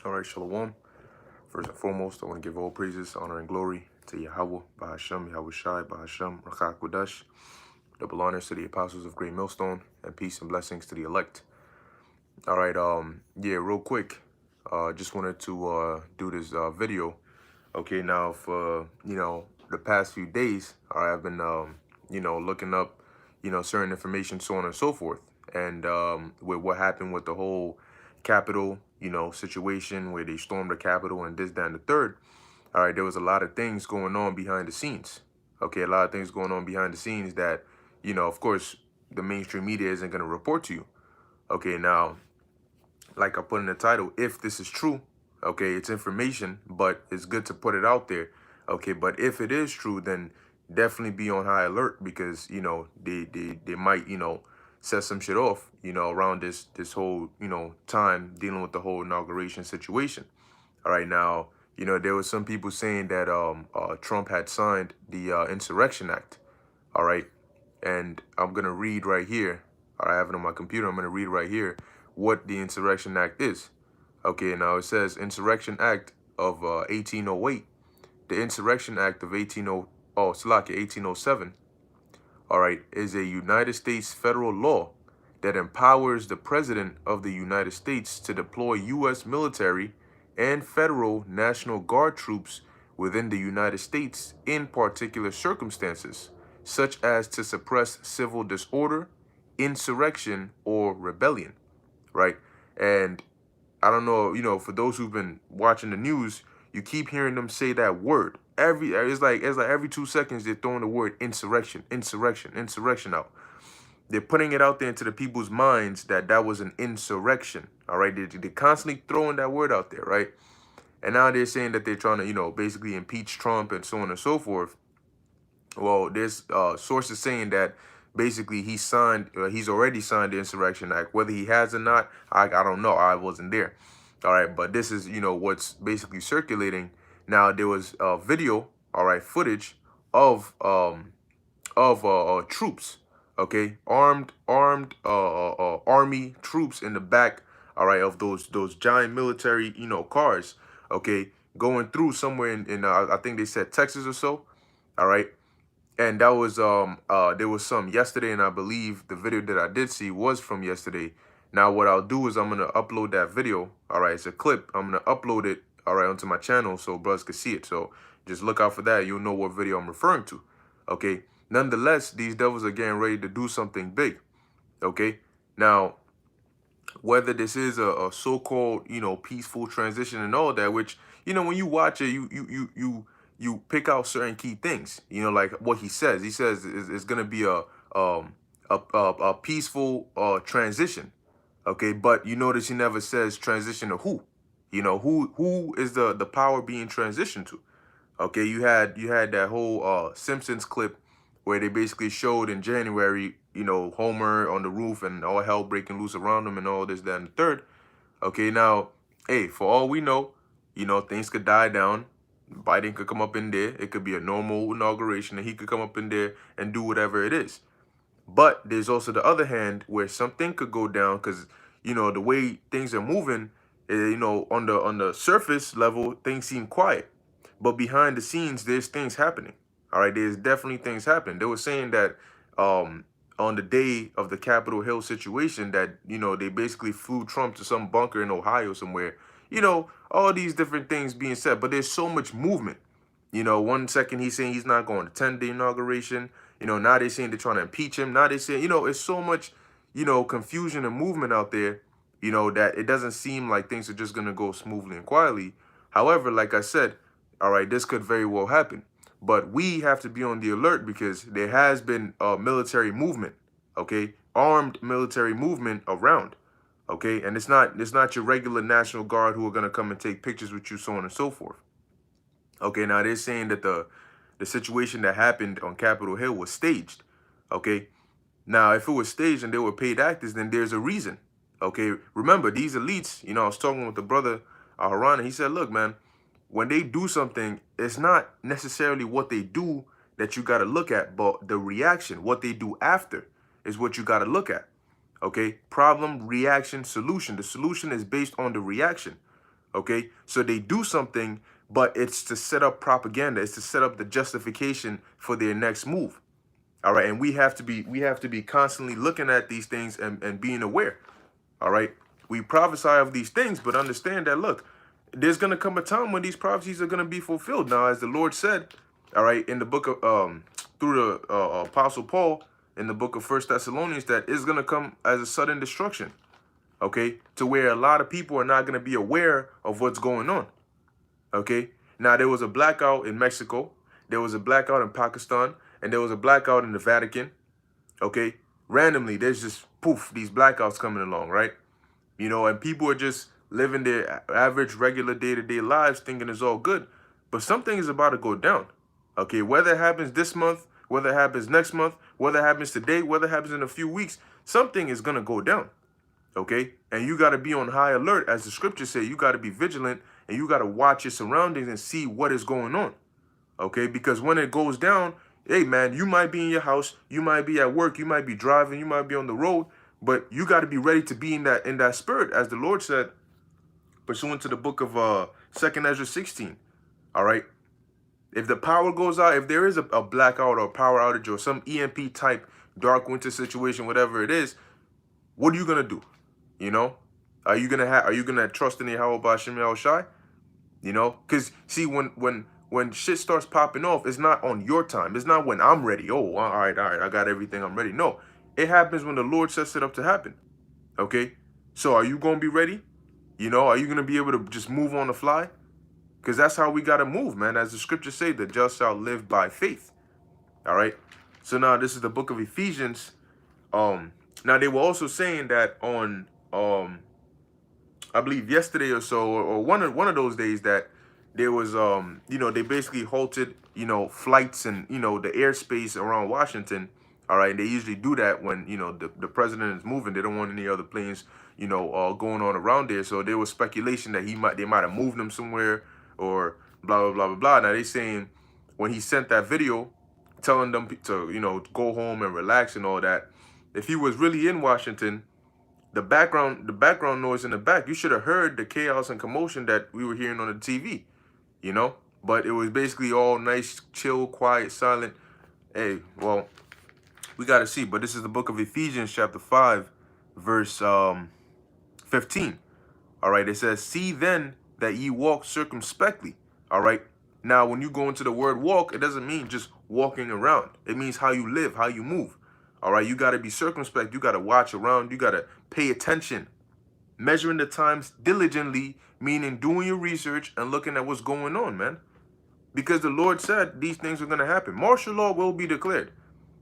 All right, Shalom. First and foremost, I want to give all praises, honor, and glory to Yahweh, Bahashem, Yahweh Shai, Bahashem, Rachak Kodesh. Double honors to the apostles of Great Millstone, and peace and blessings to the elect. All right, yeah, real quick, just wanted to do this video. Okay, now for the past few days, I've been looking up certain information, so on and so forth, and with what happened with the whole Capitol situation where they stormed the Capitol and this, that, and the third. All right, there was a lot of things going on behind the scenes. Okay, a lot of things going on behind the scenes that of course, the mainstream media isn't going to report to you. Okay, now, like I put in the title, if this is true, okay, it's information, but it's good to put it out there. Okay, but if it is true, then definitely be on high alert because they might set some shit off around this whole time dealing with the whole inauguration situation. All right, now there was some people saying that Trump had signed the Insurrection Act. All right, and I'm gonna read right here. I have it on my computer. I'm gonna read right here what the Insurrection Act is. Okay, now it says Insurrection Act of 1808. The Insurrection Act of 1807, all right, is a United States federal law that empowers the President of the United States to deploy U.S. military and federal National Guard troops within the United States in particular circumstances, such as to suppress civil disorder, insurrection, or rebellion, right? And I don't know, for those who've been watching the news, you keep hearing them say that word. It's like every 2 seconds they're throwing the word insurrection out. They're putting it out there into the people's minds that was an insurrection. All right, they're constantly throwing that word out there, right? And now they're saying that they're trying to, basically impeach Trump and so on and so forth. Well, there's sources saying that basically he's already signed the Insurrection Act. Whether he has or not, I don't know. I wasn't there. All right, but this is what's basically circulating. Now there was video, all right, footage of troops, okay, armed army troops in the back, all right, of those giant military cars, okay, going through somewhere in I think they said Texas or so, all right. And that was there was some yesterday, and I believe the video that I did see was from yesterday. Now what I'll do is I'm gonna upload that video. All right, it's a clip. I'm gonna upload it, all right, onto my channel so brothers can see it. So just look out for that. You'll know what video I'm referring to. Okay. Nonetheless, these devils are getting ready to do something big. Okay. Now, whether this is a so-called peaceful transition and all that, which when you watch it, you pick out certain key things, like what he says. He says it's going to be a peaceful transition. Okay, but you notice he never says transition to who. Who is the power being transitioned to. Okay, you had that whole Simpsons clip where they basically showed in January, Homer on the roof and all hell breaking loose around him and all this, that, and the third. Okay, now, hey, for all we know, things could die down. Biden could come up in there. It could be a normal inauguration, and he could come up in there and do whatever it is. But there's also the other hand where something could go down because, the way things are moving, on the surface level, things seem quiet. But behind the scenes, there's things happening. All right, there's definitely things happening. They were saying that on the day of the Capitol Hill situation that, they basically flew Trump to some bunker in Ohio somewhere. All these different things being said, but there's so much movement. 1 second he's saying he's not going to attend the inauguration. Now they're saying they're trying to impeach him. Now they say, it's so much, confusion and movement out there, that it doesn't seem like things are just going to go smoothly and quietly. However, like I said, all right, this could very well happen. But we have to be on the alert because there has been a military movement, okay, armed military movement around. Okay, and it's not your regular National Guard who are going to come and take pictures with you, so on and so forth. Okay, now they're saying that the situation that happened on Capitol Hill was staged. Okay, now if it was staged and they were paid actors, then there's a reason. Okay, remember these elites, I was talking with the brother Haran, and he said, look, man, when they do something, it's not necessarily what they do that you got to look at, but the reaction, what they do after is what you got to look at. Okay, problem, reaction, solution. The solution is based on the reaction. Okay, so they do something, but it's to set up propaganda. It's to set up the justification for their next move. All right, and we have to be constantly looking at these things and being aware. All right, we prophesy of these things, but understand that, look, there's gonna come a time when these prophecies are gonna be fulfilled. Now, as the Lord said, all right, in the book of through the Apostle Paul in the book of First Thessalonians, that it's gonna come as a sudden destruction. Okay, to where a lot of people are not gonna be aware of what's going on. Okay, now there was a blackout in Mexico, there was a blackout in Pakistan, and there was a blackout in the Vatican. Okay, randomly, there's just poof, these blackouts coming along, right? You know, and people are just living their average, regular day-to-day lives thinking it's all good. But something is about to go down. Okay, whether it happens this month, whether it happens next month, whether it happens today, whether it happens in a few weeks, something is going to go down. Okay, and you got to be on high alert. As the scriptures say, you got to be vigilant and you got to watch your surroundings and see what is going on. Okay, because when it goes down, hey man, you might be in your house, you might be at work, you might be driving, you might be on the road, but you got to be ready to be in that spirit, as the Lord said, pursuant to the book of 2nd Ezra 16. All right, if the power goes out, if there is a blackout or power outage or some EMP type dark winter situation, whatever it is, what are you gonna do? You know, are you gonna trust in Yahweh Ba'Shem Yahushai? You know, because see, when shit starts popping off, it's not on your time. It's not when I'm ready. Oh, all right, I got everything, I'm ready. No, it happens when the Lord sets it up to happen. Okay, so are you gonna be ready? You know, are you gonna be able to just move on the fly? Because that's how we gotta move, man. As the scriptures say, the just shall live by faith. All right. So now this is the book of Ephesians. Now they were also saying that on I believe yesterday or so, or one of those days, that there was you know, they basically halted, you know, flights and, you know, the airspace around Washington. All right, and they usually do that when, you know, the president is moving. They don't want any other planes, you know, going on around there. So there was speculation that they might have moved them somewhere or blah blah blah blah blah. Now they saying when he sent that video telling them to, you know, go home and relax and all that, if he was really in Washington, the background noise in the back, you should have heard the chaos and commotion that we were hearing on the TV, you know? But it was basically all nice, chill, quiet, silent. Hey, well, we got to see. But this is the book of Ephesians, chapter 5, verse 15. All right, it says, see then that ye walk circumspectly. All right. Now, when you go into the word walk, it doesn't mean just walking around. It means how you live, how you move. All right, you got to be circumspect. You got to watch around. You got to pay attention. Measuring the times diligently, meaning doing your research and looking at what's going on, man. Because the Lord said these things are going to happen. Martial law will be declared.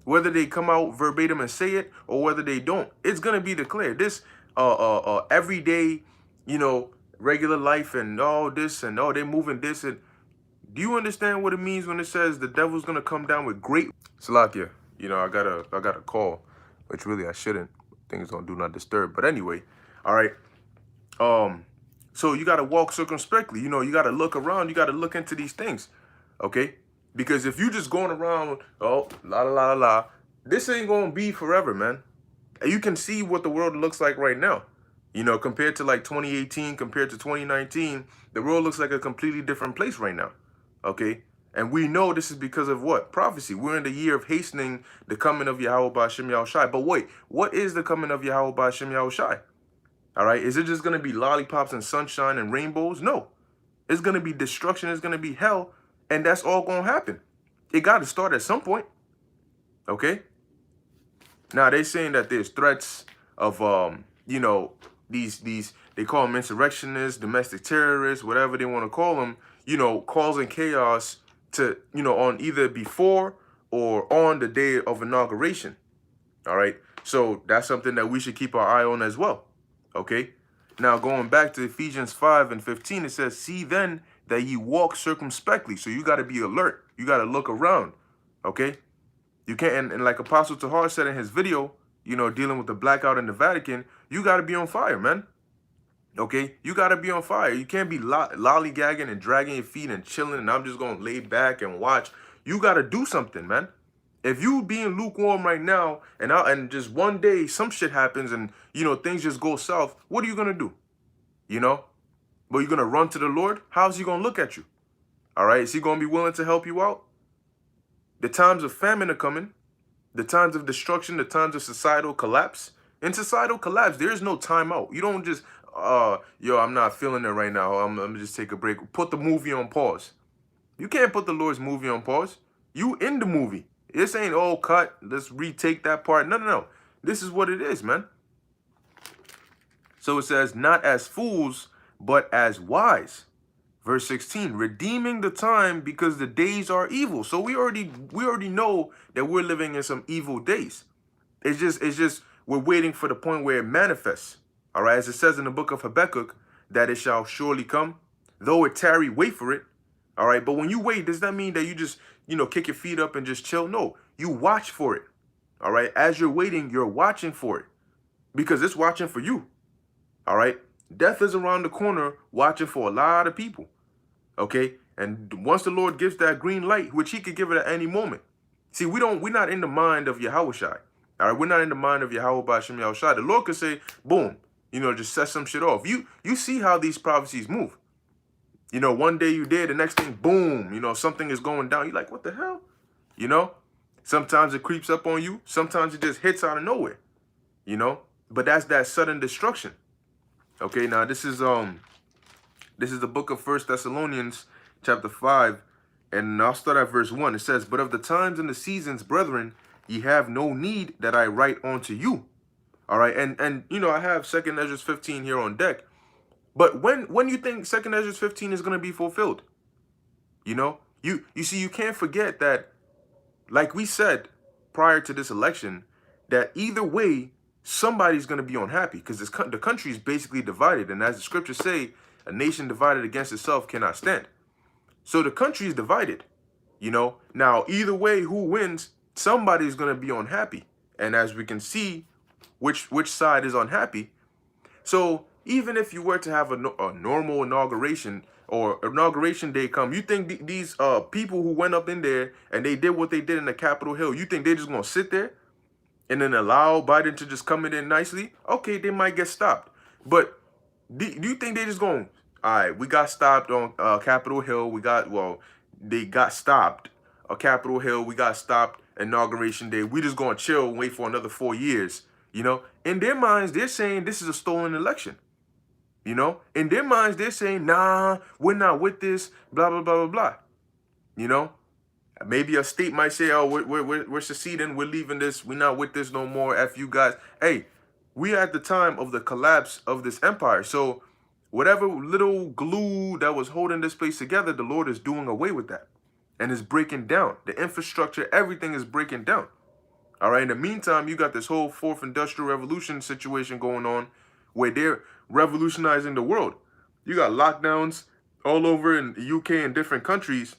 Whether they come out verbatim and say it or whether they don't, it's going to be declared. This everyday, you know, regular life and all this and oh, they're moving this. And do you understand what it means when it says the devil's going to come down with great... Salakia, you know, I got a call, which really I shouldn't. Things don't do not disturb. But anyway, all right. So you got to walk circumspectly. You know, you got to look around. You got to look into these things. Okay? Because if you just going around, oh, la la la la, this ain't going to be forever, man. You can see what the world looks like right now. You know, compared to like 2018, compared to 2019, the world looks like a completely different place right now. Okay? And we know this is because of what? Prophecy. We're in the year of hastening the coming of Yahweh Ba'Shem Yahushai. But wait, what is the coming of Yahweh Ba'Shem Yahushai? All right, is it just going to be lollipops and sunshine and rainbows? No. It's going to be destruction. It's going to be hell. And that's all going to happen. It got to start at some point. Okay? Now, they're saying that there's threats of, you know, these they call them insurrectionists, domestic terrorists, whatever they want to call them, you know, causing chaos to, you know, on either before or on the day of inauguration. All right. So that's something that we should keep our eye on as well. Okay. Now, going back to Ephesians 5 and 15, it says, see then that ye walk circumspectly. So you got to be alert. You got to look around. Okay. You can't, and like Apostle Tahar said in his video, you know, dealing with the blackout in the Vatican, you got to be on fire, man. Okay, you got to be on fire. You can't be lollygagging and dragging your feet and chilling and I'm just going to lay back and watch. You got to do something, man. If you being lukewarm right now and just one day some shit happens and, you know, things just go south, what are you going to do? You know? But you're going to run to the Lord? How's he going to look at you? All right? Is he going to be willing to help you out? The times of famine are coming. The times of destruction, the times of societal collapse. In societal collapse, there is no timeout. You don't just, yo, I'm not feeling it right now. I'm gonna just take a break. Put the movie on pause. You can't put the Lord's movie on pause. You in the movie. This ain't, oh, cut, let's retake that part. No, no, no. This is what it is, man. So it says, not as fools, but as wise. Verse 16, redeeming the time because the days are evil. So we already know that we're living in some evil days. It's just we're waiting for the point where it manifests. All right, as it says in the book of Habakkuk, that it shall surely come. Though it tarry, wait for it. All right, but when you wait, does that mean that you just, kick your feet up and just chill? No, you watch for it. All right, as you're waiting, you're watching for it because it's watching for you. All right, death is around the corner watching for a lot of people. Okay, and once the Lord gives that green light, which he could give it at any moment. See, we're not in the mind of Yahushai. All right, we're not in the mind of Yahweh B'Shem Yahushai. The Lord could say, boom, just set some shit off. You see how these prophecies move. One day you did, the next thing, boom, something is going down. You're like, what the hell? Sometimes it creeps up on you. Sometimes it just hits out of nowhere, but that's that sudden destruction. Okay, now this is the book of 1 Thessalonians chapter 5, and I'll start at verse 1. It says, but of the times and the seasons, brethren, ye have no need that I write unto you. All right, and I have 2nd Ezra 15 here on deck. But when you think 2nd Ezra 15 is going to be fulfilled? You see, you can't forget that, like we said prior to this election, that either way, somebody's going to be unhappy because the country is basically divided. And as the scriptures say, a nation divided against itself cannot stand. So the country is divided, Now, either way, who wins, somebody's going to be unhappy. And as we can see, which side is unhappy. So even if you were to have a normal inauguration or inauguration day come, you think these people who went up in there and they did what they did in the Capitol Hill, you think they're just going to sit there and then allow Biden to just come in nicely? Okay, they might get stopped. But do you think they just going, all right, we got stopped on Capitol Hill. They got stopped on Capitol Hill. We got stopped inauguration day. We just going to chill and wait for another 4 years. In their minds, they're saying this is a stolen election. In their minds, they're saying, nah, we're not with this, blah, blah, blah, blah, blah. Maybe a state might say, oh, we're seceding, we're leaving this, we're not with this no more, F you guys. Hey, we're at the time of the collapse of this empire. So whatever little glue that was holding this place together, the Lord is doing away with that and is breaking down. The infrastructure, everything is breaking down. All right. In the meantime, you got this whole fourth industrial revolution situation going on where they're revolutionizing the world. You got lockdowns all over in the UK and different countries.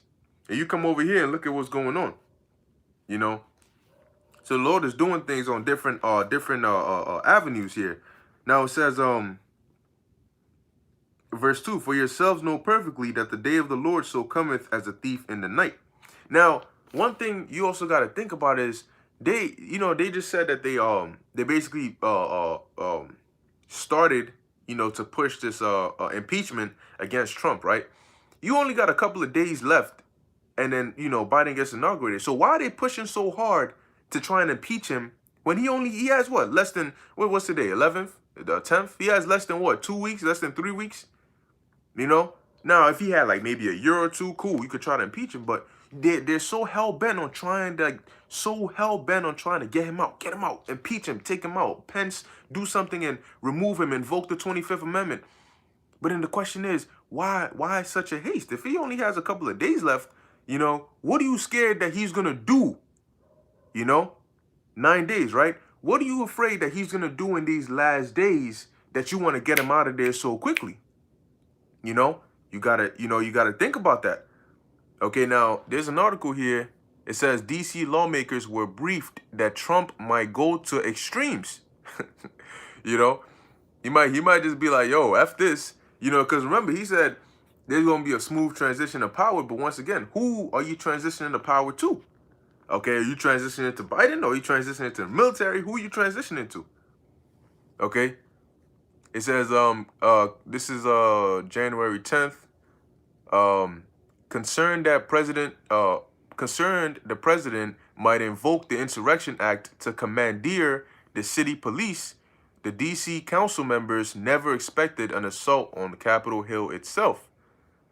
And you come over here and look at what's going on. So the Lord is doing things on different avenues here. Now it says, verse 2, for yourselves know perfectly that the day of the Lord so cometh as a thief in the night. Now, one thing you also got to think about is they just said that they basically started, to push this impeachment against Trump, right? You only got a couple of days left, and then, Biden gets inaugurated. So why are they pushing so hard to try and impeach him when he has what? Less than, what's today, 11th, the 10th? He has less than what, 2 weeks, less than 3 weeks? Now, if he had like maybe a year or two, cool, you could try to impeach him, but they're so hell-bent on trying to get him out, impeach him, take him out. Pence, do something and remove him, invoke the 25th Amendment. But then the question is, why such a haste? If he only has a couple of days left, what are you scared that he's going to do? 9 days, right? What are you afraid that he's going to do in these last days that you want to get him out of there so quickly? You gotta think about that. Okay, now there's an article here. It says DC lawmakers were briefed that Trump might go to extremes. He might just be like, yo, F this, because remember, he said there's going to be a smooth transition of power. But once again, who are you transitioning the power to? Okay, are you transitioning to Biden or are you transitioning to the military? Who are you transitioning to? Okay. It says, this is January 10th. Um, concerned that concerned the president might invoke the Insurrection Act to commandeer the city police, the DC council members never expected an assault on Capitol Hill itself.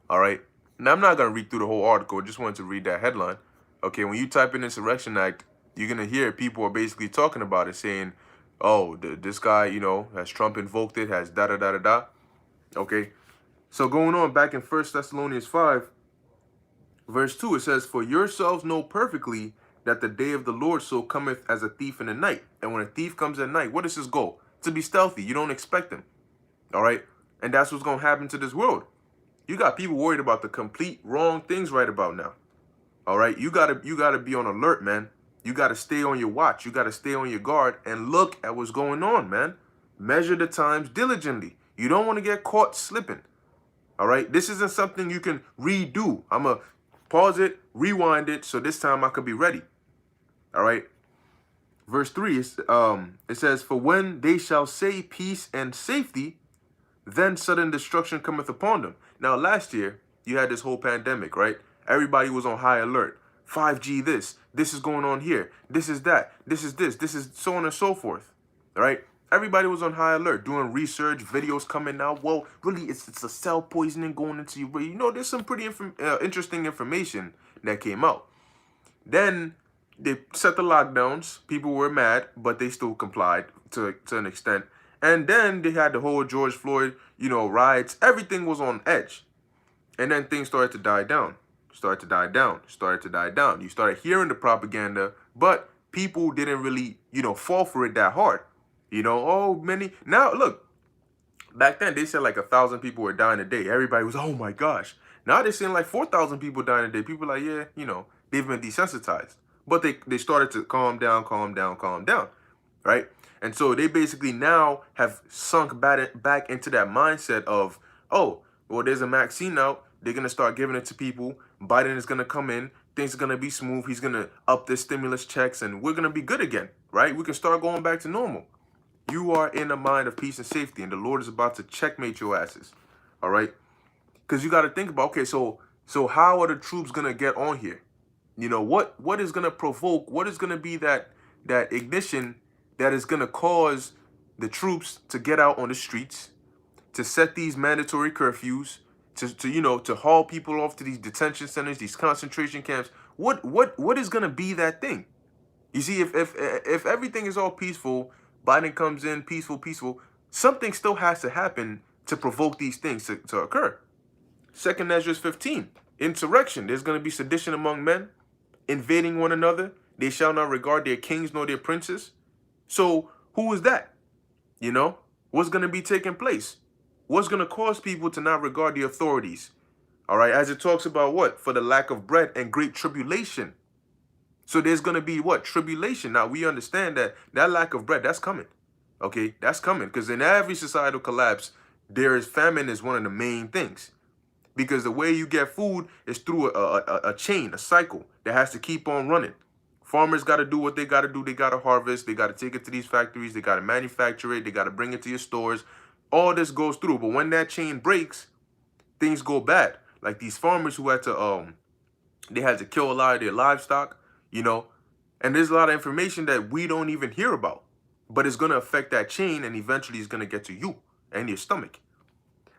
All right. Now, I'm not going to read through the whole article. I just wanted to read that headline. Okay, when you type in Insurrection Act, you're going to hear people are basically talking about it, saying, oh, this guy, has Trump invoked it, has da-da-da-da-da. Okay, so going on back in 1 Thessalonians 5, verse 2, it says, for yourselves know perfectly that the day of the Lord so cometh as a thief in the night. And when a thief comes at night, what is his goal? To be stealthy. You don't expect him. All right, and that's what's going to happen to this world. You got people worried about the complete wrong things right about now. All right, you gotta be on alert, man. You gotta stay on your watch. You gotta stay on your guard and look at what's going on, man. Measure the times diligently. You don't want to get caught slipping. All right, this isn't something you can redo. I'ma pause it, rewind it, so this time I could be ready. All right. Verse 3 is it says, for when they shall say peace and safety, then sudden destruction cometh upon them. Now, last year, you had this whole pandemic, right? Everybody was on high alert. 5G this is going on here. This is that. This is so on and so forth, right? Everybody was on high alert, doing research, videos coming out. Well, really, it's a cell poisoning going into you. There's some pretty interesting information that came out. Then they set the lockdowns. People were mad, but they still complied to an extent. And then they had the whole George Floyd, riots. Everything was on edge. And then things started to die down. You started hearing the propaganda, but people didn't really, fall for it that hard. Now look, back then they said like 1,000 people were dying a day. Everybody was, oh my gosh. Now they're saying like 4,000 people dying a day. People are like, yeah, they've been desensitized. But they started to calm down, right? And so they basically now have sunk back into that mindset of, oh, well, there's a vaccine out. They're going to start giving it to people. Biden is going to come in. Things are going to be smooth. He's going to up the stimulus checks, and we're going to be good again, right? We can start going back to normal. You are in a mind of peace and safety, and the Lord is about to checkmate your asses, all right? Because you got to think about, okay, so how are the troops going to get on here? What is going to provoke, what is going to be that ignition that is going to cause the troops to get out on the streets, to set these mandatory curfews, to haul people off to these detention centers, these concentration camps? What is going to be that thing? You see, if everything is all peaceful, Biden comes in peaceful, something still has to happen to provoke these things to occur. 2 Ezra 15, insurrection. There's going to be sedition among men, invading one another. They shall not regard their kings nor their princes. So who is that? What's going to be taking place? What's going to cause people to not regard the authorities? All right, as it talks about what? For the lack of bread and great tribulation. So there's going to be what? Tribulation. Now, we understand that lack of bread, that's coming. Okay, that's coming. Because in every societal collapse, famine is one of the main things. Because the way you get food is through a chain, a cycle that has to keep on running. Farmers got to do what they got to do. They got to harvest. They got to take it to these factories. They got to manufacture it. They got to bring it to your stores. All this goes through. But when that chain breaks, things go bad. Like these farmers who had to, they had to kill a lot of their livestock, And there's a lot of information that we don't even hear about. But it's going to affect that chain, and eventually it's going to get to you and your stomach.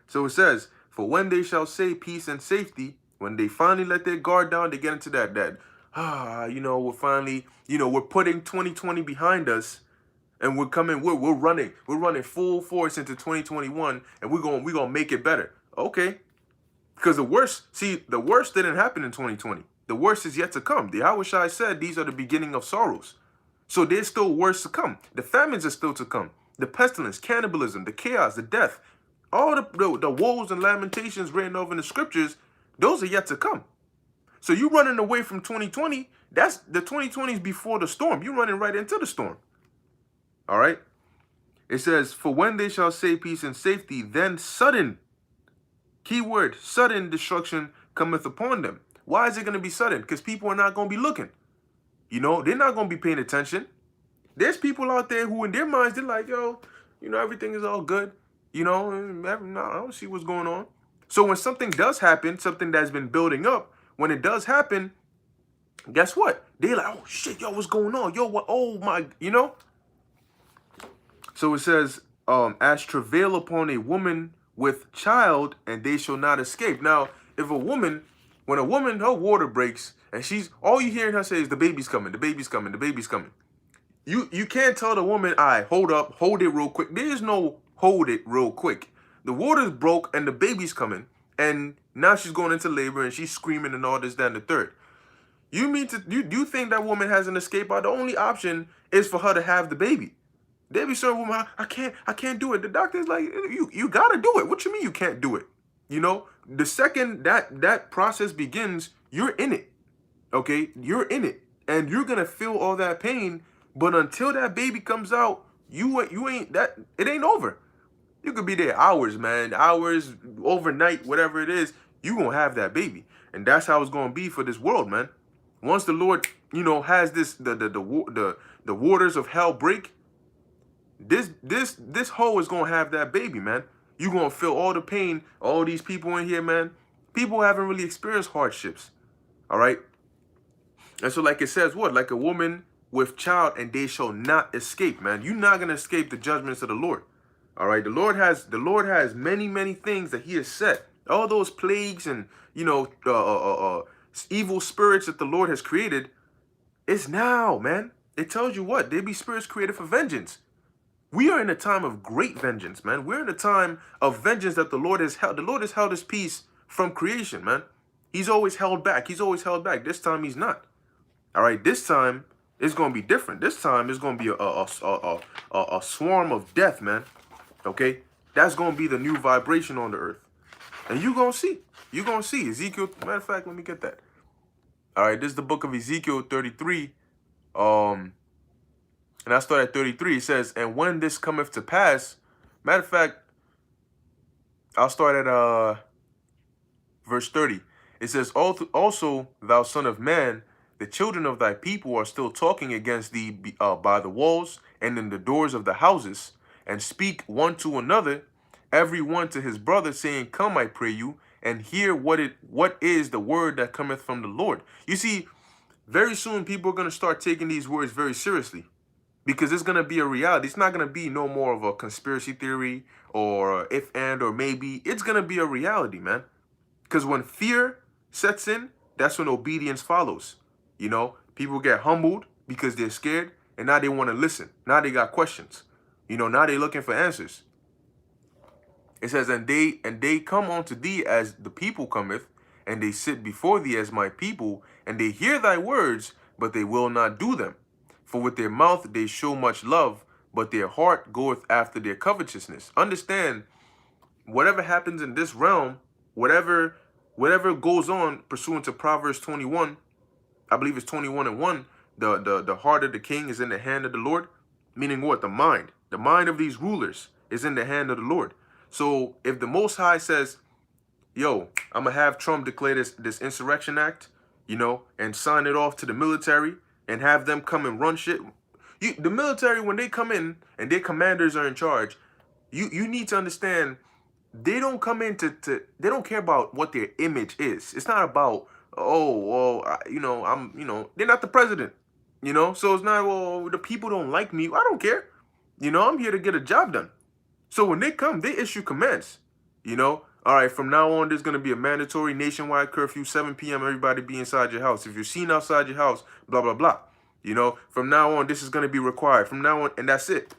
So it says, for when they shall say peace and safety, when they finally let their guard down, they get into that we're finally, we're putting 2020 behind us, and we're running full force into 2021, and we're gonna make it better. Okay. Because the worst didn't happen in 2020. The worst is yet to come. The Yahushua said these are the beginning of sorrows. So there's still worse to come. The famines are still to come. The pestilence, cannibalism, the chaos, the death, all the woes and lamentations written over in the scriptures, those are yet to come. So you running away from 2020, that's the 2020s before the storm. You're running right into the storm. All right? It says, for when they shall say peace and safety, then sudden, keyword, sudden destruction cometh upon them. Why is it going to be sudden? Because people are not going to be looking. They're not going to be paying attention. There's people out there who in their minds, they're like, yo, everything is all good. You know, no, I don't see what's going on. So when something does happen, something that's been building up, when it does happen, guess what? They like, oh shit, yo, what's going on? Yo, what? Oh my, you know. So it says, as travail upon a woman with child, and they shall not escape. Now, if a woman, when a woman, her water breaks, and she's, all you hearing her say is the baby's coming, the baby's coming, the baby's coming. You can't tell the woman, all right, hold up, hold it real quick. There is no hold it real quick. The water's broke and the baby's coming, and now she's going into labor and she's screaming and all this, that, and the third. You mean to you think that woman has an escape out? The only option is for her to have the baby. They be certain woman, I can't do it. The doctor's like, you gotta do it. What you mean you can't do it? You know, the second that process begins, you're in it. Okay, you're in it, and you're gonna feel all that pain. But until that baby comes out, you ain't that. It ain't over. You could be there hours, man, hours, overnight, whatever it is. You gonna have that baby, and that's how it's gonna be for this world, man. Once the Lord, you know, has this the waters of hell break, this hoe is gonna have that baby, man. You gonna feel all the pain. All these people in here, man. People haven't really experienced hardships. All right. And so, like it says, what? Like a woman with child, and they shall not escape, man. You're not gonna escape the judgments of the Lord. All right. The Lord has many things that He has set. All those plagues and evil spirits that the Lord has created. It's now, man. It tells you what? There be spirits created for vengeance. We are in a time of great vengeance, man. We're in a time of vengeance that the Lord has held. The Lord has held His peace from creation, man. He's always held back. He's always held back. This time He's not. All right, this time it's gonna be different. This time it's gonna be a swarm of death, man. Okay, that's gonna be the new vibration on the earth, and you gonna see. You gonna see Ezekiel. Matter of fact, let me get that. All right, this is the book of Ezekiel 33. And I start at 33. It says, and when this cometh to pass, matter of fact, I'll start at verse 30. It says, also, thou son of man, the children of thy people are still talking against thee by the walls and in the doors of the houses, and speak one to another, every one to his brother, saying, come, I pray you, and hear what is the word that cometh from the Lord. You see, very soon people are going to start taking these words very seriously, because it's going to be a reality. It's not going to be no more of a conspiracy theory or if and or maybe. It's going to be a reality, man. Because when fear sets in, that's when obedience follows. You know, people get humbled because they're scared, and now they want to listen. Now they got questions. You know, now they're looking for answers. It says, and they come unto thee as the people cometh, and they sit before thee as my people, and they hear thy words, but they will not do them. For with their mouth they show much love, but their heart goeth after their covetousness. Understand, whatever happens in this realm, whatever goes on pursuant to Proverbs 21, I believe it's 21:1, the heart of the king is in the hand of the Lord. Meaning what? The mind of these rulers is in the hand of the Lord. So if the Most High says, yo, I'm going to have Trump declare this insurrection act, you know, and sign it off to the military, and have them come and run shit. The military, when they come in and their commanders are in charge, you need to understand, they don't come in they don't care about what their image is. It's not about, oh, well, they're not the president, you know? So it's not, well, the people don't like me. I don't care. You know, I'm here to get a job done. So when they come, they issue commands, you know? All right, from now on, there's going to be a mandatory nationwide curfew, 7 p.m., everybody be inside your house. If you're seen outside your house, blah, blah, blah. You know, from now on, this is going to be required. From now on, and that's it.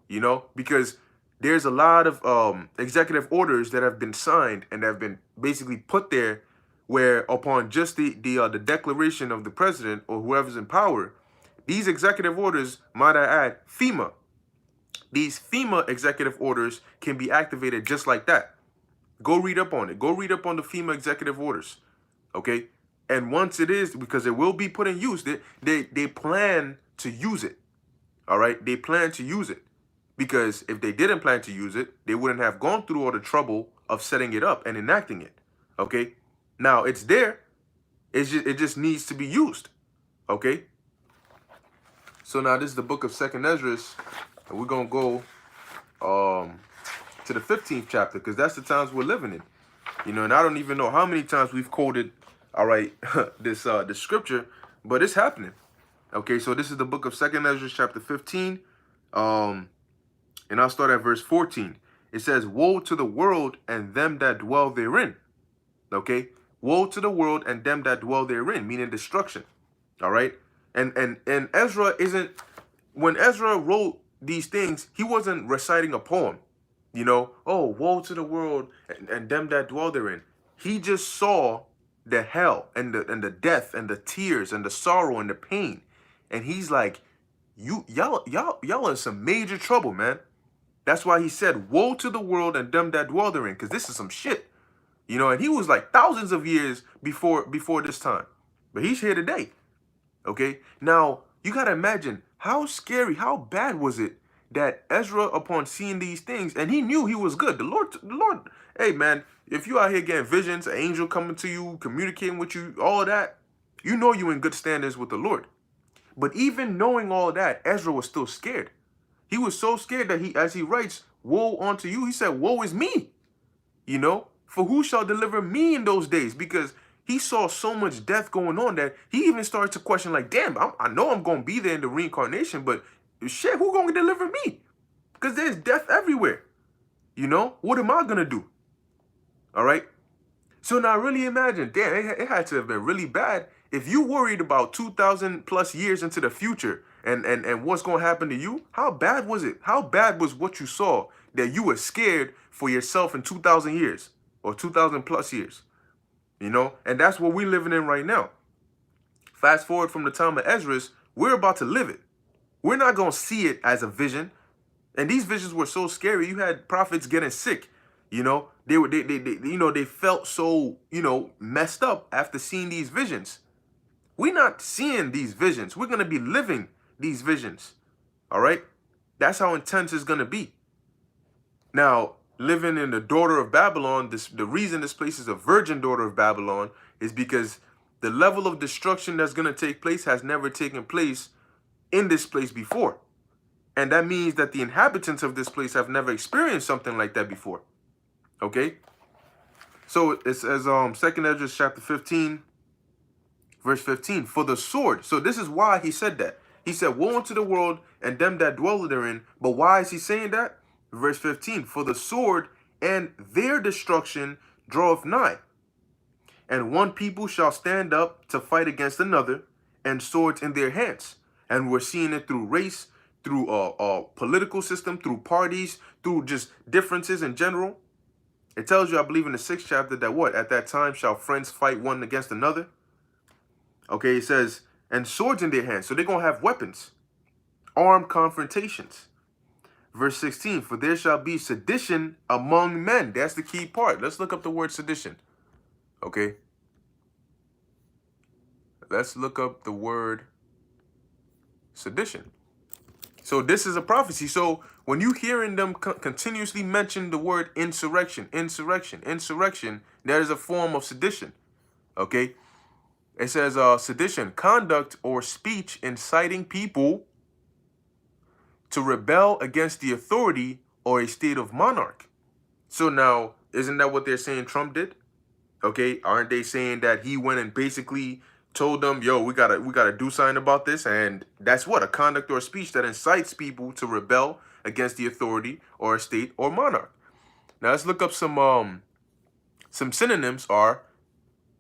You know, because there's a lot of executive orders that have been signed and have been basically put there where upon just the declaration of the president or whoever's in power, these executive orders, might I add, FEMA. These FEMA executive orders can be activated just like that. Go read up on it. Go read up on the FEMA executive orders, okay? And once it is, because it will be put in use, they plan to use it, all right? They plan to use it, because if they didn't plan to use it, they wouldn't have gone through all the trouble of setting it up and enacting it, okay? Now, it's there. It just needs to be used, okay? So now this is the book of 2nd Esdras, and we're going to go to the 15th chapter, because that's the times we're living in. You know, and I don't even know how many times we've quoted, all right, this scripture, but it's happening. Okay, so this is the book of 2nd Ezra, chapter 15, and I'll start at verse 14. It says, "Woe to the world and them that dwell therein." Okay, woe to the world and them that dwell therein, meaning destruction. All right, and Ezra isn't, when Ezra wrote these things, he wasn't reciting a poem. You know, oh, woe to the world and them that dwell therein. He just saw the hell and the death and the tears and the sorrow and the pain, and he's like, y'all in some major trouble, man. That's why he said, woe to the world and them that dwell therein, because this is some shit. You know, and he was like thousands of years before this time, but he's here today. Okay, now you gotta imagine how scary, how bad was it that Ezra, upon seeing these things, and he knew he was good. The Lord, hey man, if you out here getting visions, an angel coming to you, communicating with you, all of that, you know you in good standings with the Lord. But even knowing all that, Ezra was still scared. He was so scared that he, as he writes, woe unto you, he said, woe is me. You know, for who shall deliver me in those days? Because he saw so much death going on that he even started to question, like, damn, I know I'm going to be there in the reincarnation, but shit, who going to deliver me? Because there's death everywhere. You know, what am I going to do? All right. So now really imagine, damn, it had to have been really bad if you worried about 2,000 plus years into the future and what's going to happen to you. How bad was it? How bad was what you saw that you were scared for yourself in 2,000 years or 2,000 plus years? You know, and that's what we're living in right now. Fast forward from the time of Ezra, we're about to live it. We're not going to see it as a vision. And these visions were so scary. You had prophets getting sick. You know, they felt so, messed up after seeing these visions. We're not seeing these visions. We're going to be living these visions. All right. That's how intense it's going to be. Now, living in the daughter of Babylon, the reason this place is a virgin daughter of Babylon is because the level of destruction that's going to take place has never taken place in this place before. And that means that the inhabitants of this place have never experienced something like that before. Okay? So it says, 2nd Ezra chapter 15, verse 15, for the sword. So this is why he said that. He said, woe unto the world and them that dwell therein. But why is he saying that? Verse 15, for the sword and their destruction draweth nigh. And one people shall stand up to fight against another, and swords in their hands. And we're seeing it through race, through political system, through parties, through just differences in general. It tells you, I believe in the 6th chapter, that what? At that time shall friends fight one against another. Okay, it says, and swords in their hands. So they're going to have weapons. Armed confrontations. Verse 16, for there shall be sedition among men. That's the key part. Let's look up the word sedition. Okay. Let's look up the word sedition. So this is a prophecy. So when you hearing them continuously mention the word insurrection, insurrection, insurrection, that is a form of sedition. Okay. It says sedition, conduct or speech inciting people to rebel against the authority or a state of monarch. So now, isn't that what they're saying Trump did? Okay, aren't they saying that he went and basically told them, yo, we gotta do something about this? And that's what? A conduct or a speech that incites people to rebel against the authority or a state or monarch. Now let's look up some synonyms are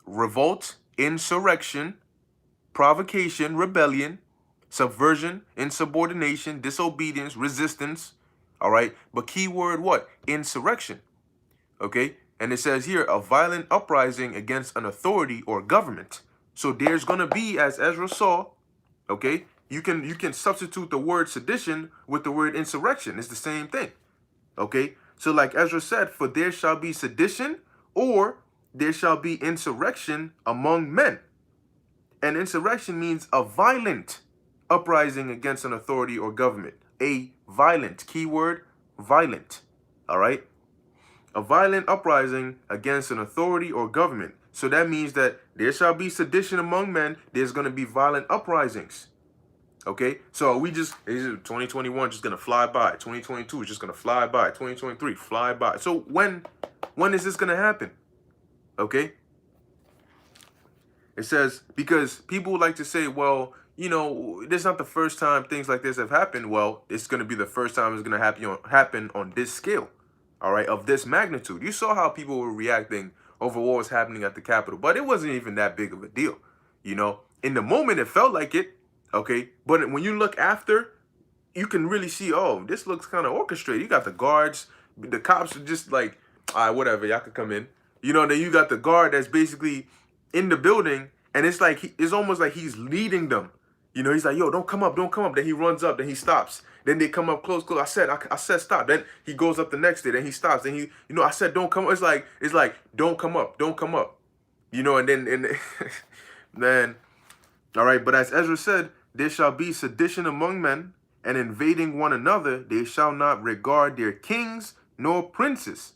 revolt, insurrection, provocation, rebellion, subversion, insubordination, disobedience, resistance. All right. But keyword what? Insurrection. Okay. And it says here, a violent uprising against an authority or government. So there's going to be, as Ezra saw, okay, you can substitute the word sedition with the word insurrection. It's the same thing. Okay. So like Ezra said, for there shall be sedition or there shall be insurrection among men. And insurrection means a violent uprising against an authority or government. A violent, keyword, violent. All right. A violent uprising against an authority or government. So that means that there shall be sedition among men. There's going to be violent uprisings. Okay, so we just, is 2021 just gonna fly by? 2022 is just gonna fly by. 2023 fly by. So when is this gonna happen? Okay, it says, because people like to say, well, you know, this is not the first time things like this have happened. Well, it's gonna be the first time it's gonna happen on this scale, all right, of this magnitude. You saw how people were reacting over what was happening at the Capitol, but it wasn't even that big of a deal. You know, in the moment it felt like it, okay, but when you look after, you can really see, oh, this looks kind of orchestrated. You got the guards, the cops are just like, all right, whatever, y'all can come in. You know, then you got the guard that's basically in the building, and it's like it's almost like he's leading them. You know, he's like, yo, don't come up, don't come up. Then he runs up, then he stops. Then they come up close, close. I said stop. Then he goes up the next day, then he stops. Then I said don't come up. It's like don't come up, don't come up. You know, and then man, all right. But as Ezra said, there shall be sedition among men, and invading one another. They shall not regard their kings nor princes.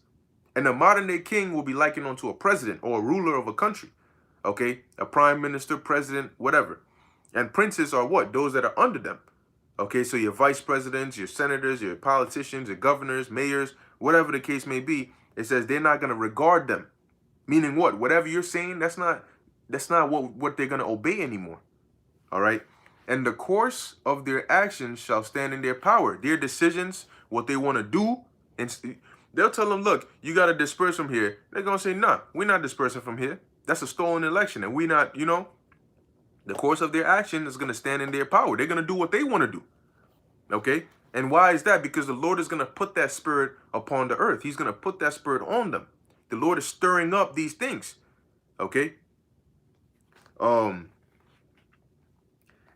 And a modern day king will be likened unto a president or a ruler of a country. Okay, a prime minister, president, whatever. And princes are what? Those that are under them. Okay, so your vice presidents, your senators, your politicians, your governors, mayors, whatever the case may be, it says they're not going to regard them. Meaning what? Whatever you're saying, that's not what they're going to obey anymore. All right? And the course of their actions shall stand in their power. Their decisions, what they want to do, and they'll tell them, look, you got to disperse from here. They're going to say, nah, we're not dispersing from here. That's a stolen election, and we not, you know, the course of their action is going to stand in their power. They're going to do what they want to do. Okay? And why is that? Because the Lord is going to put that spirit upon the earth. He's going to put that spirit on them. The Lord is stirring up these things. Okay?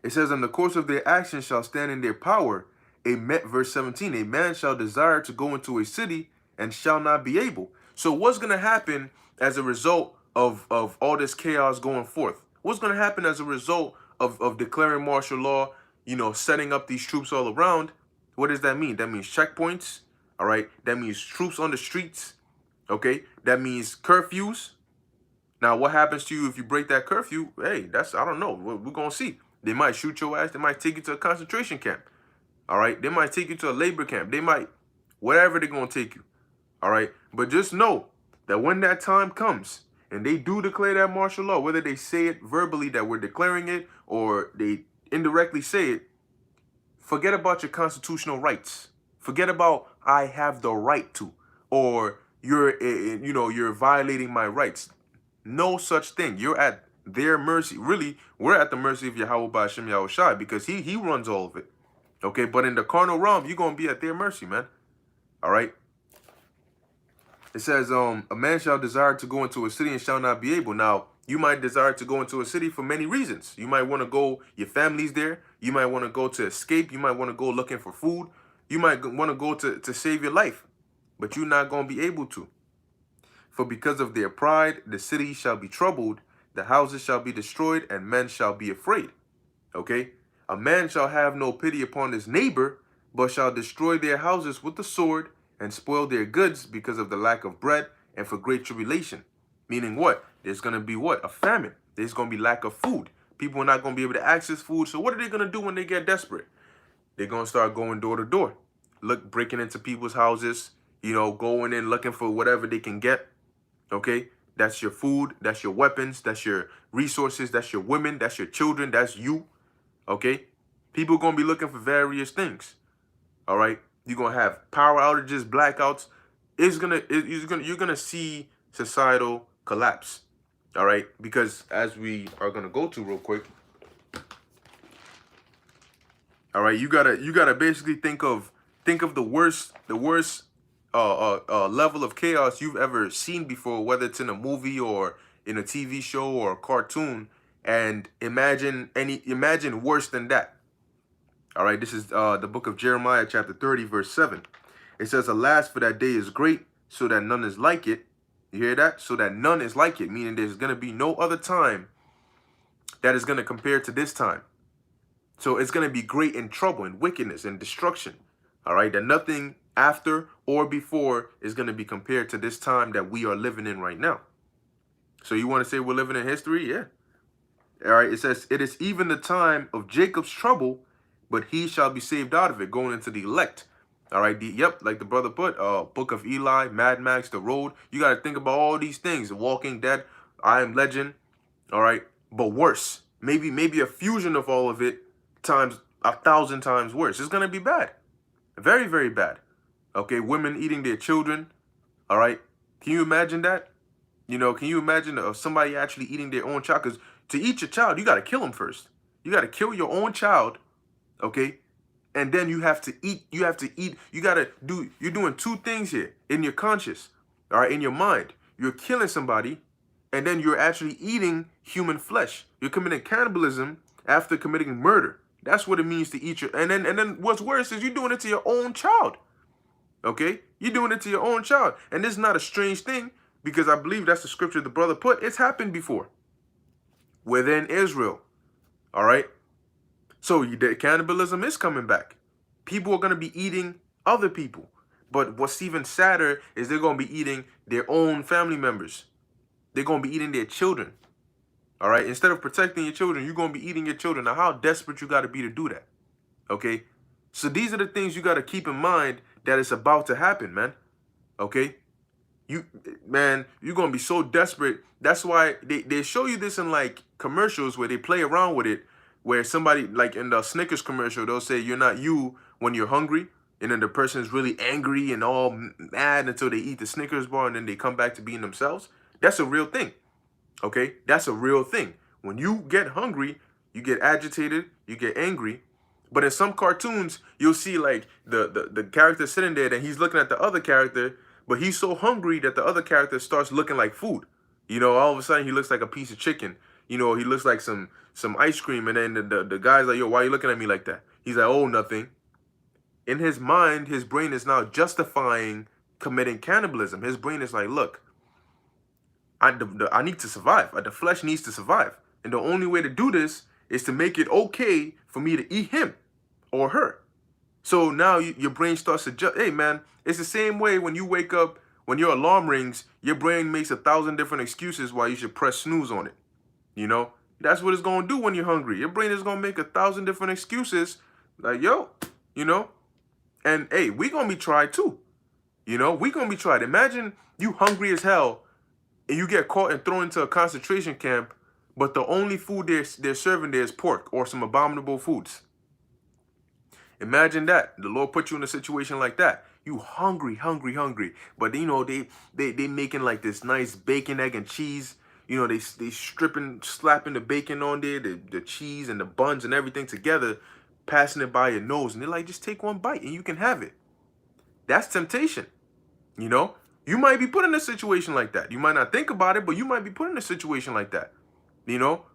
It says, in the course of their action shall stand in their power. Verse 17, a man shall desire to go into a city and shall not be able. So what's going to happen as a result of all this chaos going forth? What's going to happen as a result of declaring martial law, you know, setting up these troops all around? What does that mean? That means checkpoints, all right? That means troops on the streets, okay? That means curfews. Now, what happens to you if you break that curfew? Hey, I don't know. We're going to see. They might shoot your ass. They might take you to a concentration camp. All right. They might take you to a labor camp. They might, wherever they're going to take you. All right. But just know that when that time comes and they do declare that martial law, whether they say it verbally that we're declaring it or they indirectly say it, forget about your constitutional rights. Forget about I have the right to, or you're violating my rights. No such thing. You're at their mercy. Really, we're at the mercy of Yahweh Ba'ashem Yahushai because he runs all of it. Okay, but in the carnal realm, you're going to be at their mercy, man. All right. It says, a man shall desire to go into a city and shall not be able. Now, you might desire to go into a city for many reasons. You might want to go, your family's there. You might want to go to escape. You might want to go looking for food. You might want to go to save your life. But you're not going to be able to. For because of their pride, the city shall be troubled, the houses shall be destroyed, and men shall be afraid. Okay? A man shall have no pity upon his neighbor, but shall destroy their houses with the sword, and spoil their goods because of the lack of bread, and for great tribulation. Meaning what? There's going to be what? A famine. There's going to be lack of food. People are not going to be able to access food. So what are they going to do when they get desperate? They're going to start going door to door. Breaking into people's houses, you know, going in looking for whatever they can get. Okay, that's your food, that's your weapons, that's your resources, that's your women, that's your children, that's you. Okay, people are gonna be looking for various things. All right, you're gonna have power outages, blackouts. You're gonna see societal collapse. All right, because as we are gonna go to real quick. All right, you gotta basically think of the worst level of chaos you've ever seen before, whether it's in a movie or in a TV show or a cartoon, and imagine worse than that. All right, this is the book of Jeremiah, chapter 30, verse 7. It says, alas, for that day is great, so that none is like it. You hear that? So that none is like it, meaning there's going to be no other time that is going to compare to this time. So it's going to be great in trouble and wickedness and destruction. All right, that nothing after or before is going to be compared to this time that we are living in right now. So you want to say we're living in history? Yeah. All right, it says, it is even the time of Jacob's trouble but he shall be saved out of it, going into the elect. All right, yep, like the brother put, Book of Eli, Mad Max, The Road. You got to think about all these things. The Walking Dead, I Am Legend. All right, but worse. Maybe a fusion of all of it times 1,000 times worse. It's gonna be bad, very, very bad. Okay, women eating their children. All right, can you imagine that? You know, can you imagine somebody actually eating their own child? Because to eat your child, you got to kill him first. You got to kill your own child, okay? And then you have to eat. You have to eat. You got to do. You're doing two things here in your conscious, all right, in your mind. You're killing somebody, and then you're actually eating human flesh. You're committing cannibalism after committing murder. That's what it means to eat your. And then what's worse is you're doing it to your own child. Okay, you're doing it to your own child, and this is not a strange thing because I believe that's the scripture the brother put. It's happened before within Israel. All right, so the cannibalism is coming back. People are going to be eating other people, but what's even sadder is they're going to be eating their own family members. They're going to be eating their children. All right, instead of protecting your children, you're going to be eating your children. Now, how desperate you got to be to do that? Okay, so these are the things you got to keep in mind that it's about to happen, man. Okay, you're gonna be so desperate. That's why they show you this in like commercials where they play around with it, where somebody, like in the Snickers commercial, they'll say you're not you when you're hungry, and then the person's really angry and all mad until they eat the Snickers bar, and then they come back to being themselves. That's a real thing. Okay, that's a real thing. When you get hungry, you get agitated, you get angry. But in some cartoons, you'll see like the character sitting there and he's looking at the other character, but he's so hungry that the other character starts looking like food. You know, all of a sudden he looks like a piece of chicken. You know, he looks like some ice cream, and then the guy's like, yo, why are you looking at me like that? He's like, oh, nothing. In his mind, his brain is now justifying committing cannibalism. His brain is like, look, I need to survive. The flesh needs to survive. And the only way to do this is to make it okay for me to eat him or her. So now your brain starts to adjust. Hey, man, it's the same way when you wake up, when your alarm rings, your brain makes 1,000 different excuses why you should press snooze on it. You know, that's what it's going to do when you're hungry. Your brain is going to make 1,000 different excuses like, yo, you know, and hey, we going to be tried too. You know, we going to be tried. Imagine you hungry as hell and you get caught and thrown into a concentration camp, but the only food they're serving there is pork or some abominable foods. Imagine that. The Lord put you in a situation like that. You hungry, hungry, hungry. But you know, they making like this nice bacon, egg, and cheese. You know, they slapping the bacon on there, the cheese and the buns and everything together, passing it by your nose. And they're like, just take one bite and you can have it. That's temptation. You know, you might be put in a situation like that. You might not think about it, but you might be put in a situation like that. You know,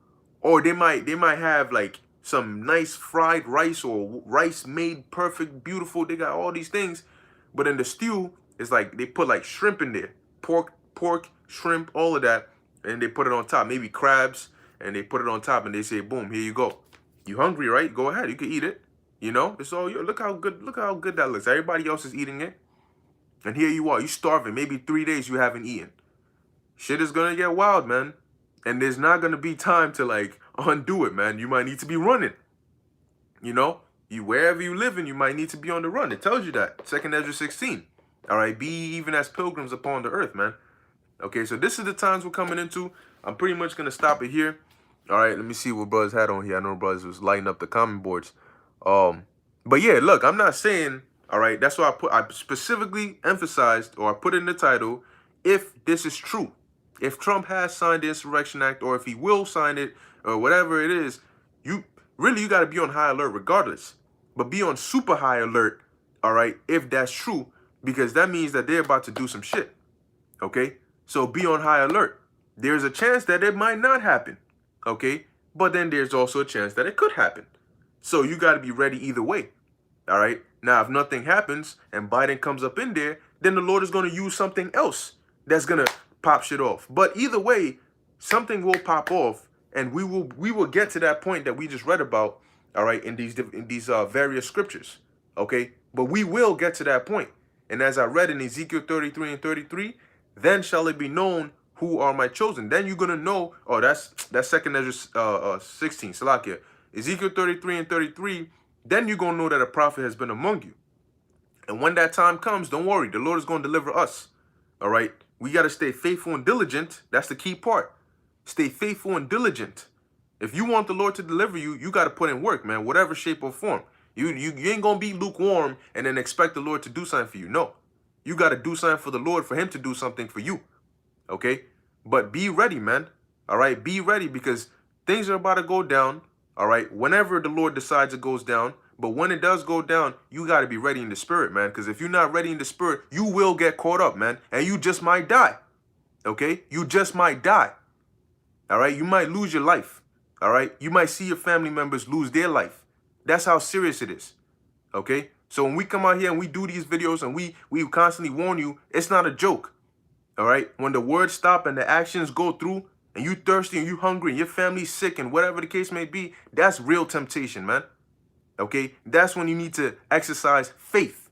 or they might have like some nice fried rice or rice made perfect, beautiful. They got all these things, but in the stew, it's like they put like shrimp in there, pork, shrimp, all of that, and they put it on top. Maybe crabs, and they put it on top, and they say, boom, here you go. You hungry, right? Go ahead, you can eat it. You know, it's all you. Look how good that looks. Everybody else is eating it, and here you are. You starving. Maybe 3 days you haven't eaten. Shit is gonna get wild, man. And there's not going to be time to like undo it, man. You might need to be running. You know, wherever you live in, you might need to be on the run. It tells you that. 2 Ezra 16. All right. Be even as pilgrims upon the earth, man. Okay. So this is the times we're coming into. I'm pretty much going to stop it here. All right. Let me see what brothers had on here. I know brothers was lighting up the comment boards. But yeah, look, I'm not saying, all right, that's why I specifically emphasized, or I put in the title, if this is true. If Trump has signed the Insurrection Act, or if he will sign it, or whatever it is, you got to be on high alert regardless. But be on super high alert, all right, if that's true, because that means that they're about to do some shit, okay? So be on high alert. There's a chance that it might not happen, okay? But then there's also a chance that it could happen. So you got to be ready either way, all right? Now, if nothing happens and Biden comes up in there, then the Lord is going to use something else that's going to pop shit off. But either way, something will pop off, and we will get to that point that we just read about, all right, in these various scriptures, okay? But we will get to that point. And as I read in Ezekiel 33 and 33, then shall it be known who are my chosen. Then you're gonna know. Oh, that's 2 Ezra 16, Salakia. Ezekiel 33 and 33. then you're going to know that a prophet has been among you. And when that time comes, don't worry. The Lord is going to deliver us. All right? We got to stay faithful and diligent. That's the key part. Stay faithful and diligent. If you want the Lord to deliver you, you got to put in work, man, whatever shape or form. You ain't going to be lukewarm and then expect the Lord to do something for you. No. You got to do something for the Lord for him to do something for you. Okay? But be ready, man. All right? Be ready, because things are about to go down. All right? Whenever the Lord decides it goes down. But when it does go down, you got to be ready in the spirit, man. Because if you're not ready in the spirit, you will get caught up, man. And you just might die. Okay? You just might die. All right? You might lose your life. All right? You might see your family members lose their life. That's how serious it is. Okay? So when we come out here and we do these videos and we constantly warn you, it's not a joke. All right? When the words stop and the actions go through and you thirsty and you hungry and your family's sick and whatever the case may be, that's real temptation, man. Okay? That's when you need to exercise faith.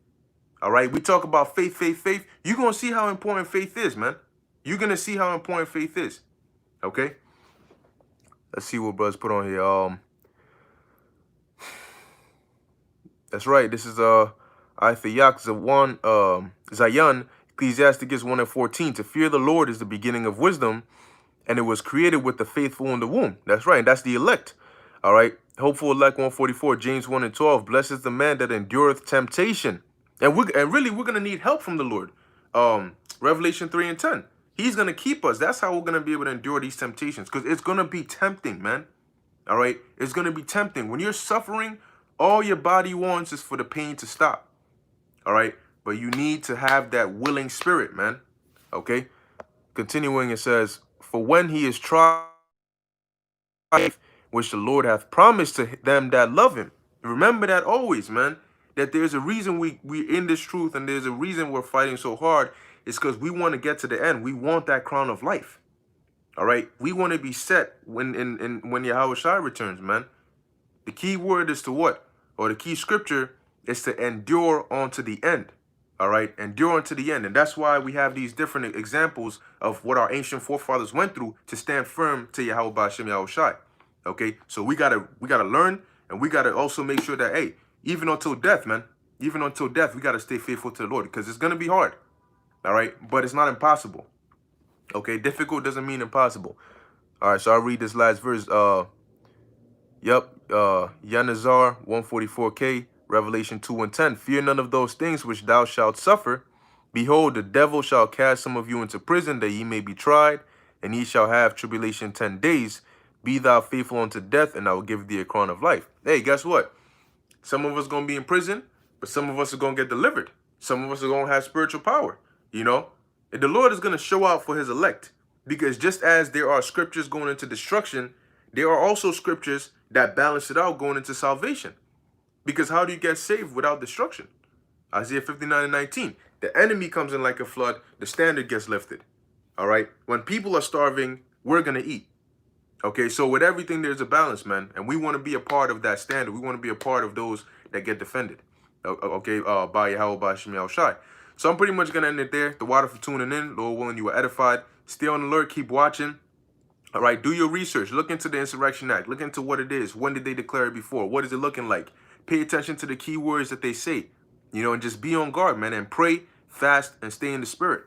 All right? We talk about faith, faith, faith. You're going to see how important faith is, man. You're going to see how important faith is. Okay? Let's see what brothers put on here. That's right. This is Ithayak Zayan, Ecclesiasticus 1:14. To fear the Lord is the beginning of wisdom, and it was created with the faithful in the womb. That's right. That's the elect. All right. Hopeful elect 144. James 1:12. Blessed is the man that endureth temptation. And really we're gonna need help from the Lord. Revelation 3:10. He's gonna keep us. That's how we're gonna be able to endure these temptations, because it's gonna be tempting, man. All right. It's gonna be tempting. When you're suffering, all your body wants is for the pain to stop. All right. But you need to have that willing spirit, man. Okay. Continuing, it says, for when he is tried, which the Lord hath promised to them that love him. Remember that always, man. That there's a reason we're in this truth, and there's a reason we're fighting so hard. It's because we want to get to the end. We want that crown of life. All right. We want to be set when Yahweh Shai returns, man. The key word is to what? Or the key scripture is to endure unto the end. All right, endure unto the end. And that's why we have these different examples of what our ancient forefathers went through to stand firm to Yahweh B'Hashem Yahweh Shai. Okay, so we gotta learn, and we gotta also make sure that, hey, even until death, man, even until death, we gotta stay faithful to the Lord, because it's gonna be hard. All right, but it's not impossible. Okay, difficult doesn't mean impossible. All right, so I'll read this last verse. Yanazar 144K, Revelation 2:10. Fear none of those things which thou shalt suffer. Behold, the devil shall cast some of you into prison, that ye may be tried, and ye shall have tribulation 10 days. Be thou faithful unto death, and I will give thee a crown of life. Hey, guess what? Some of us going to be in prison, but some of us are going to get delivered. Some of us are going to have spiritual power, you know? And the Lord is going to show out for his elect, because just as there are scriptures going into destruction, there are also scriptures that balance it out going into salvation. Because how do you get saved without destruction? Isaiah 59:19. The enemy comes in like a flood, the standard gets lifted. All right? When people are starving, we're going to eat. Okay, so with everything, there's a balance, man. And we want to be a part of that standard. We want to be a part of those that get defended. Okay, by Yahweh, by Shem Yahweh Shai. So I'm pretty much going to end it there. The water for tuning in. Lord willing, you were edified. Stay on alert. Keep watching. All right, do your research. Look into the Insurrection Act. Look into what it is. When did they declare it before? What is it looking like? Pay attention to the key words that they say. You know, and just be on guard, man. And pray, fast, and stay in the spirit.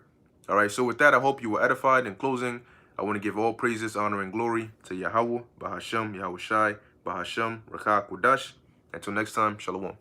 All right, so with that, I hope you were edified. In closing, I want to give all praises, honor, and glory to Yahweh, B'Hashem, Yahweh Shai, B'Hashem, Rakah Kodash. Until next time, Shalom.